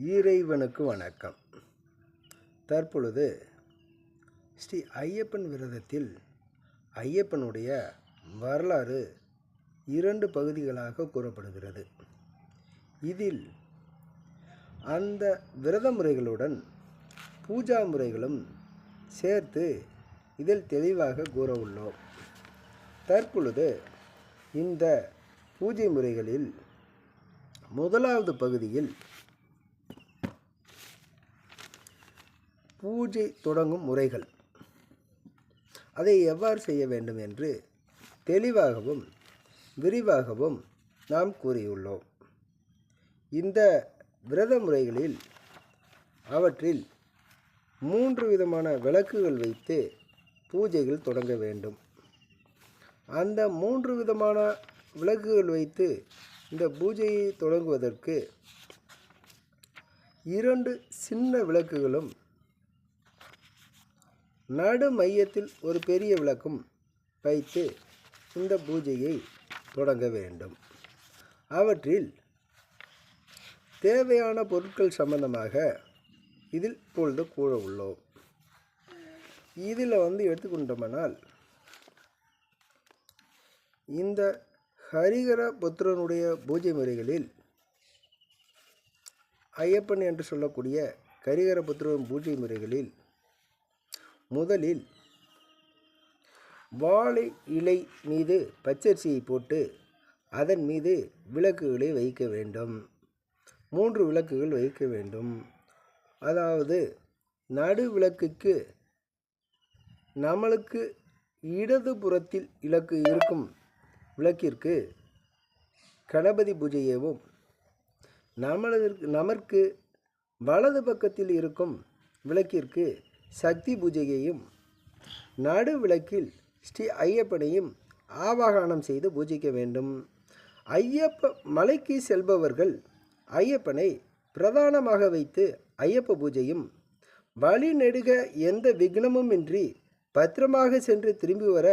இறைவனுக்கு வணக்கம். தற்பொழுது ஸ்ரீ ஐயப்பன் விரதத்தில் ஐயப்பனுடைய வரலாறு 2 பகுதிகளாக கூறப்படுகிறது. இதில் அந்த விரத முறைகளுடன் பூஜா முறைகளும் சேர்த்து இதில் தெளிவாக கூற உள்ளோம். தற்பொழுது இந்த பூஜை முறைகளில் முதலாவது பகுதியில் பூஜை தொடங்கும் முறைகள், அதை எவ்வாறு செய்ய வேண்டும் என்று தெளிவாகவும் விரிவாகவும் நாம் கூறியுள்ளோம். இந்த விரத முறைகளில் அவற்றில் 3 விதமான விளக்குகள் வைத்து பூஜைகள் தொடங்க வேண்டும். அந்த 3 விதமான விளக்குகள் வைத்து இந்த பூஜையை தொடங்குவதற்கு 2 சின்ன விளக்குகளும் நடு மையத்தில் ஒரு பெரிய விளக்கும் வைத்து இந்த பூஜையை தொடங்க வேண்டும். அவற்றில் தேவையான பொருட்கள் சம்பந்தமாக இதில் இப்பொழுது கூற உள்ளோம். இதில் எடுத்துக்கொண்டோமானால், இந்த ஹரிஹர புத்திரனுடைய பூஜை முறைகளில் ஐயப்பன் என்று சொல்லக்கூடிய ஹரிஹர புத்திரன் பூஜை முறைகளில் முதலில் வாழை இலை மீது பச்சரிசியை போட்டு அதன் மீது விளக்குகளை வைக்க வேண்டும். 3 விளக்குகள் வைக்க வேண்டும். அதாவது நடு விளக்குக்கு நம்மளுக்கு இடது புறத்தில் இலக்கு இருக்கும் விளக்கிற்கு கணபதி பூஜையையும், நமக்கு வலது பக்கத்தில் இருக்கும் விளக்கிற்கு சக்தி பூஜையையும், நடு விளக்கில் ஸ்ரீ ஐயப்பனையும் ஆவாகனம் செய்து பூஜிக்க வேண்டும். ஐயப்ப மலைக்கு செல்பவர்கள் ஐயப்பனை பிரதானமாக வைத்து ஐயப்ப பூஜையும், வழி நெடுக எந்த விக்னமும் இன்றி பத்திரமாக சென்று திரும்பி வர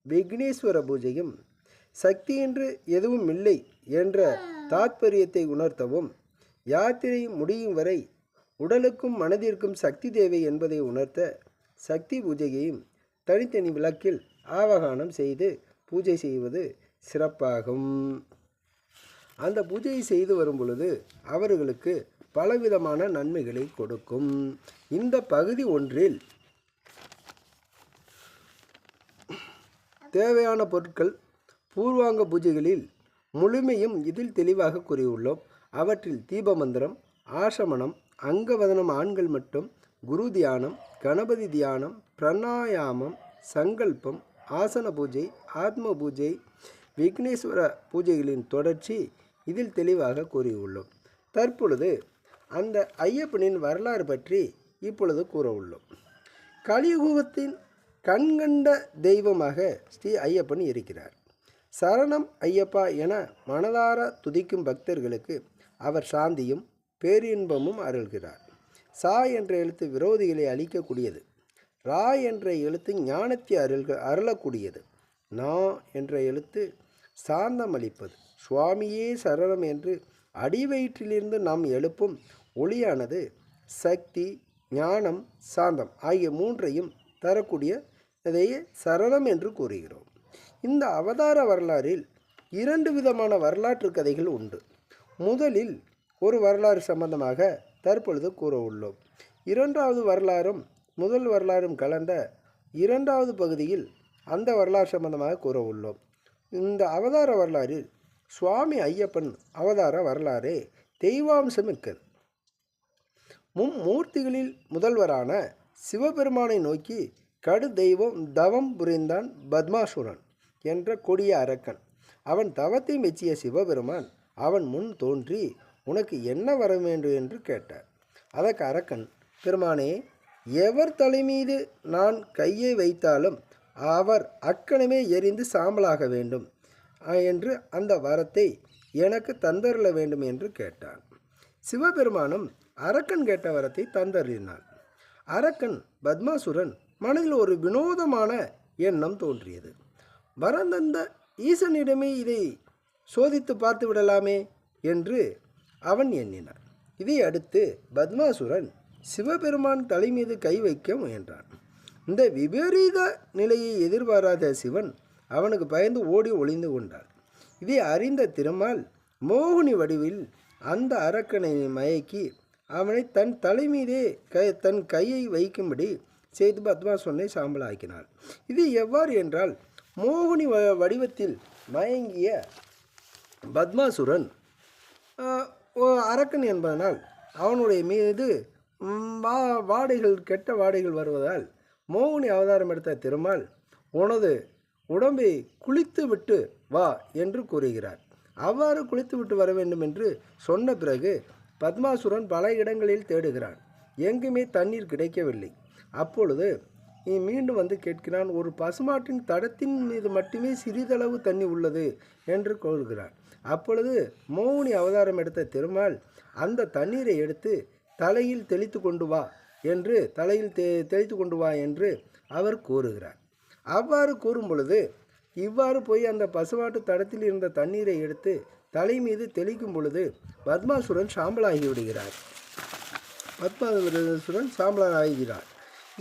விக்னேஸ்வர பூஜையும், சக்தியின்றி எதுவும் இல்லை என்ற தாத்பரியத்தை உணர்த்தவும், யாத்திரை முடியும் வரை உடலுக்கும் மனதிற்கும் சக்தி தேவை என்பதை உணர்த்த சக்தி பூஜையையும் தனித்தனி விளக்கில் ஆவாகனம் செய்து பூஜை செய்வது சிறப்பாகும். அந்த பூஜையை செய்து வரும் பொழுது அவர்களுக்கு பலவிதமான நன்மைகளை கொடுக்கும். இந்த பகுதி 1இல் தேவையான பொருட்கள் பூர்வாங்க பூஜைகளில் முழுமையும் இதில் தெளிவாக கூறியுள்ளோம். அவற்றில் தீபமந்திரம், ஆசமனம், அங்கவதனம் ஆண்கள் மட்டும், குரு தியானம், கணபதி தியானம், பிராணாயாமம், சங்கல்பம், ஆசன பூஜை, ஆத்ம பூஜை, விக்னேஸ்வர பூஜைகளின் தொடர்ச்சி இதில் தெளிவாக கூறியுள்ளோம். தற்பொழுது அந்த ஐயப்பனின் வரலாறு பற்றி இப்பொழுது கூற உள்ளோம். கலியுகத்தின் கண்கண்ட தெய்வமாக ஸ்ரீ ஐயப்பன் இருக்கிறார். சரணம் ஐயப்பா என மனதார துதிக்கும் பக்தர்களுக்கு அவர் சாந்தியும் பேரின்பமும் அருள்கிறார். சா என்ற எழுத்து விரோதிகளை அழிக்கக்கூடியது. ரா என்ற எழுத்து ஞானத்தை அருளக்கூடியது. நா என்ற எழுத்து சாந்தம் அளிப்பது. சுவாமியே சரணம் என்று அடிவயிற்றிலிருந்து நாம் எழுப்பும் ஒளியானது சக்தி, ஞானம், சாந்தம் ஆகிய 3ஐயும் தரக்கூடியதையே சரணம் என்று கூறுகிறோம். இந்த அவதார வரலாறில் 2 விதமான வரலாற்று கதைகள் உண்டு. முதலில் ஒரு வரலாறு சம்பந்தமாக தற்பொழுது கூற உள்ளோம். 2வது வரலாறும் முதல் வரலாறும் கலந்த 2வது பகுதியில் அந்த வரலாறு சம்பந்தமாக கூற உள்ளோம். இந்த அவதார வரலாறில் சுவாமி ஐயப்பன் அவதார வரலாறே தெய்வாம்சம் மிக்கது. மும்மூர்த்திகளில் முதல்வரான சிவபெருமானை நோக்கி கடு தெய்வம் தவம் புரிந்தான் பத்மாசுரன் என்ற கொடிய அரக்கன். அவன் தவத்தை மெச்சிய சிவபெருமான் அவன் முன் தோன்றி, உனக்கு என்ன வர வேண்டும் என்று கேட்டார். அதற்கு அரக்கன், பெருமானே, எவர் தலைமீது நான் கையை வைத்தாலும் அவர் அக்கணமே எரிந்து சாம்பலாக வேண்டும் என்று அந்த வரத்தை எனக்கு தந்தருள வேண்டும் என்று கேட்டான். சிவபெருமானும் அரக்கன் கேட்ட வரத்தை தந்தருளினான். அரக்கன் பத்மாசுரன் மனதில் ஒரு வினோதமான எண்ணம் தோன்றியது. வரந்தந்த ஈசனிடமே இதை சோதித்து பார்த்து விடலாமே என்று அவன் எண்ணினான். இதை அடுத்து பத்மாசுரன் சிவபெருமான் தலை மீது கை வைக்க முயன்றான். இந்த விபரீத நிலையை எதிர்பாராத சிவன் அவனுக்கு பயந்து ஓடி ஒளிந்து கொண்டான். இதை அறிந்த திருமால் மோகினி வடிவில் அந்த அரக்கனை மயக்கி அவனை தன் தலை மீதே தன் கையை வைக்கும்படி செய்து பத்மாசுரனை சாம்பலாக்கினார். இது எவ்வாறு என்றால், மோகினி வடிவத்தில் மயங்கிய பத்மாசுரன் அரக்கன் என்பதனால் அவனுடைய மீது கெட்ட வாடைகள் வருவதால் மோகினி அவதாரம் எடுத்த திருமால், உனது உடம்பை குளித்து விட்டு வா என்று கூறுகிறார். அவ்வாறு குளித்து விட்டு வர வேண்டும் என்று சொன்ன பிறகு பத்மாசுரன் பல இடங்களில் தேடுகிறான். எங்குமே தண்ணீர் கிடைக்கவில்லை. அப்பொழுது நீ மீண்டும் வந்து கேட்கிறான். ஒரு பசுமாட்டின் தடத்தின் மீது மட்டுமே சிறிதளவு தண்ணி உள்ளது என்று கூறுகிறான். அப்பொழுது மோகினி அவதாரம் எடுத்த திருமால் அந்த தண்ணீரை எடுத்து தலையில் தெளித்து கொண்டு வா என்று அவர் கூறுகிறார். அவ்வாறு கூறும் பொழுது இவ்வாறு போய் அந்த பசுமாட்டு தடத்தில் இருந்த தண்ணீரை எடுத்து தலை மீது தெளிக்கும் பொழுது பத்மாசுரன் சாம்பலாகி விடுகிறார்.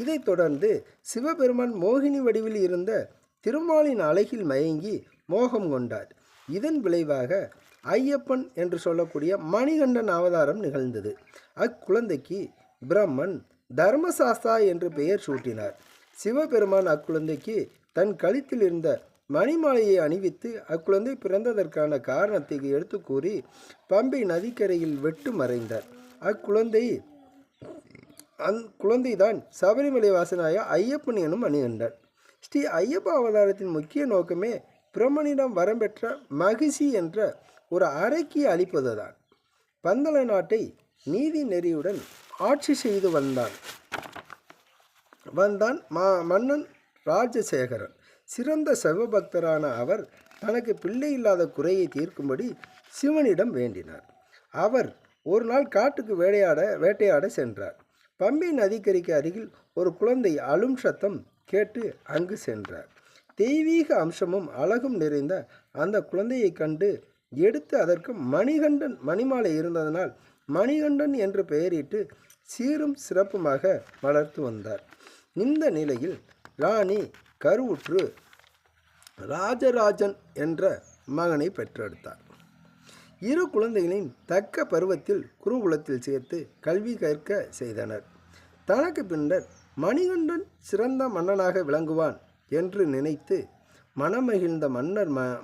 இதைத் தொடர்ந்து சிவபெருமான் மோகினி வடிவில் இருந்த திருமாலின் அழகில் மயங்கி மோகம் கொண்டார். இதன் விளைவாக ஐயப்பன் என்று சொல்லக்கூடிய மணிகண்டன் அவதாரம் நிகழ்ந்தது. அக்குழந்தைக்கு பிரம்மன் தர்மசாஸ்தா என்று பெயர் சூட்டினார். சிவபெருமான் அக்குழந்தைக்கு தன் கழுத்தில் இருந்த மணிமாலையை அணிவித்து அக்குழந்தை பிறந்ததற்கான காரணத்தை எடுத்து கூறி பம்பை நதிக்கரையில் வெட்டு மறைந்தார். குழந்தைதான் சபரிமலை வாசனாய ஐயப்பன் எனும் மணிகண்டன். ஸ்ரீ ஐயப்ப அவதாரத்தின் முக்கிய நோக்கமே பிரம்மனிடம் வரம் பெற்ற மகிஷி என்ற ஒரு அரக்கியை அளிப்பதுதான். பந்தள நாட்டை நீதி நெறியுடன் ஆட்சி செய்து வந்தான் மன்னன் ராஜசேகரன். சிறந்த சிவபக்தரான அவர் தனக்கு பிள்ளை இல்லாத குறையை தீர்க்கும்படி சிவனிடம் வேண்டினார். அவர் ஒரு நாள் காட்டுக்கு வேட்டையாட சென்றார். பம்பை நதிக்கரைக்கு அருகில் ஒரு குழந்தை அழும் சத்தம் கேட்டு அங்கு சென்றார். தெய்வீக அம்சமும் அழகும் நிறைந்த அந்த குழந்தையை கண்டு எடுத்து அதற்கு மணிகண்டன் மணிமாலை இருந்ததனால் மணிகண்டன் என்று பெயரிட்டு சீரும் சிறப்புமாக வளர்த்து வந்தார். இந்த நிலையில் ராணி கருவுற்று ராஜராஜன் என்ற மகனை பெற்றெடுத்தார். இரு குழந்தைகளின் தக்க பருவத்தில் குருகுலத்தில் சேர்த்து கல்வி கற்க செய்தனர். தனக்கு பின்னர் மணிகண்டன் சிறந்த மன்னனாக விளங்குவான் என்று நினைத்து மனமகிழ்ந்த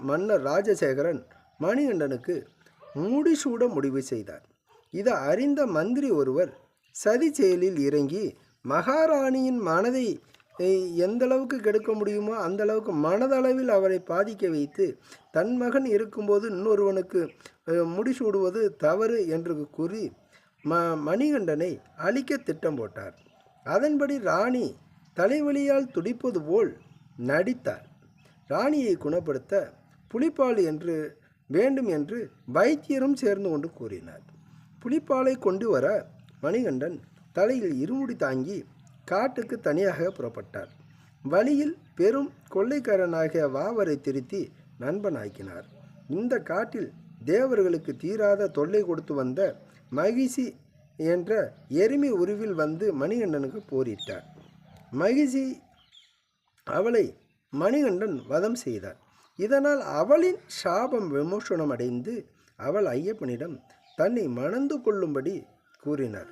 மன்னர் ராஜசேகரன் மணிகண்டனுக்கு முடிசூட முடிவு செய்தார். இதை அறிந்த மந்திரி ஒருவர் சதி செயலில் இறங்கி மகாராணியின் மனதை எந்தளவுக்கு கெடுக்க முடியுமோ அந்த அளவுக்கு மனதளவில் அவரை பாதிக்க வைத்து தன் மகன் இருக்கும்போது இன்னொருவனுக்கு முடிசூடுவது தவறு என்று கூறி மணிகண்டனை அழிக்க திட்டம் போட்டார். அதன்படி ராணி தலைவலியால் துடிப்பது போல் நடித்தார். ராணியை குணப்படுத்த புலிப்பால் என்று வேண்டும் என்று வைத்தியரும் சேர்ந்து கொண்டு கூறினார். புலிப்பாலை கொண்டு வர மணிகண்டன் தலையில் இருமுடி தாங்கி காட்டுக்கு தனியாக புறப்பட்டார். வழியில் பெரும் கொள்ளைக்காரனாகிய வாவரை திருத்தி நண்பனாக்கினார். இந்த காட்டில் தேவர்களுக்கு தீராத தொல்லை கொடுத்து வந்த மகிஷி என்ற எருமை உருவில் வந்து மணிகண்டனுக்கு போரிட்டார். மகிஷி அவளை மணிகண்டன் வதம் செய்தார். இதனால் அவளின் சாபம் விமோசனம் அடைந்து அவள் ஐயப்பனிடம் தன்னை மணந்து கொள்ளும்படி கூறினார்.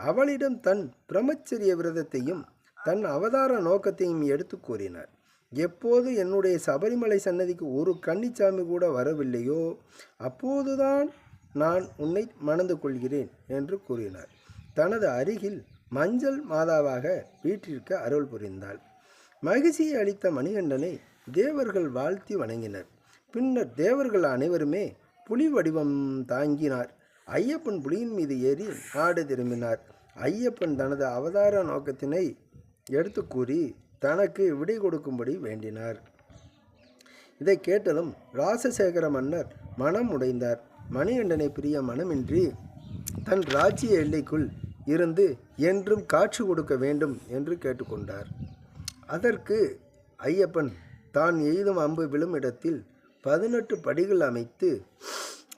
அவளிடம் தன் பிரம்மச்சரிய விரதத்தையும் தன் அவதார நோக்கத்தையும் எடுத்து கூறினார். எப்போது என்னுடைய சபரிமலை சன்னதிக்கு ஒரு கன்னிச்சாமி கூட வரவில்லையோ அப்போதுதான் நான் உன்னை மணந்து கொள்கிறேன் என்று கூறினார். தனது அருகில் மஞ்சள் மாதாவாக வீட்டிற்கு அருள் புரிந்தாள். மகிழ்ச்சியை அளித்த மணிகண்டனை தேவர்கள் வாழ்த்தி வணங்கினர். பின்னர் தேவர்கள் அனைவருமே புலி வடிவம் தாங்கினார். ஐயப்பன் புலியின் மீது ஏறி நாடு திரும்பினார். ஐயப்பன் தனது அவதார நோக்கத்தினை எடுத்து கூறி தனக்கு விடை கொடுக்கும்படி வேண்டினார். இதை கேட்டதும் ராசசேகர மன்னர் மனம் உடைந்தார். மணிகண்டனை பிரிய மனமின்றி தன் ராஜ்ய எல்லைக்குள் இருந்து என்றும் காட்சி கொடுக்க வேண்டும் என்று கேட்டுக்கொண்டார். அதற்கு ஐயப்பன் தான் எய்தும் அம்பு விழும் இடத்தில் 18 படிகள் அமைத்து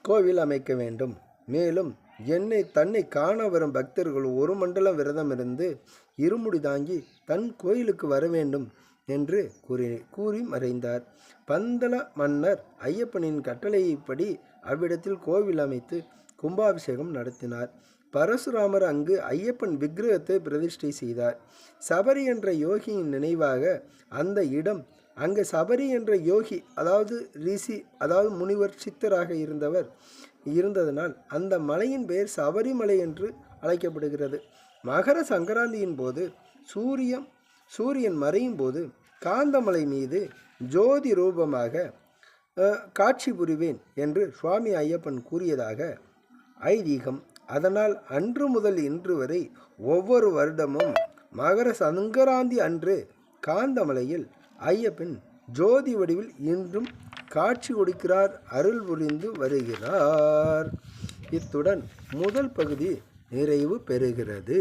கோவில் அமைக்க வேண்டும். மேலும் தன்னை காண வரும் பக்தர்கள் ஒரு மண்டலம் விரதம் இருந்து இருமுடி தாங்கி தன் கோயிலுக்கு வர வேண்டும் என்று கூறி மறைந்தார். பந்தள மன்னர் ஐயப்பனின் கட்டளைப்படி அவ்விடத்தில் கோவில் அமைத்து கும்பாபிஷேகம் நடத்தினார். பரசுராமர் அங்கு ஐயப்பன் விக்கிரகத்தை பிரதிஷ்டை செய்தார். சபரி என்ற யோகியின் நினைவாக அந்த இடம் அங்கே சபரி என்ற யோகி அதாவது ரிஷி அதாவது முனிவர் சித்தராக இருந்ததனால் அந்த மலையின் பெயர் சபரிமலை என்று அழைக்கப்படுகிறது. மகர சங்கராந்தியின் போது சூரியன் மறையும் போது காந்தமலை மீது ஜோதி ரூபமாக காட்சி புரிவேன் என்று சுவாமி ஐயப்பன் கூறியதாக ஐதீகம். அதனால் அன்று முதல் இன்று வரை ஒவ்வொரு வருடமும் மகர சங்கராந்தி அன்று காந்தமலையில் ஐயப்பன் ஜோதி வடிவில் இன்றும் காட்சி கொடுக்கிறார், அருள் புரிந்து வருகிறார். இத்துடன் முதல் பகுதி நிறைவு பெறுகிறது.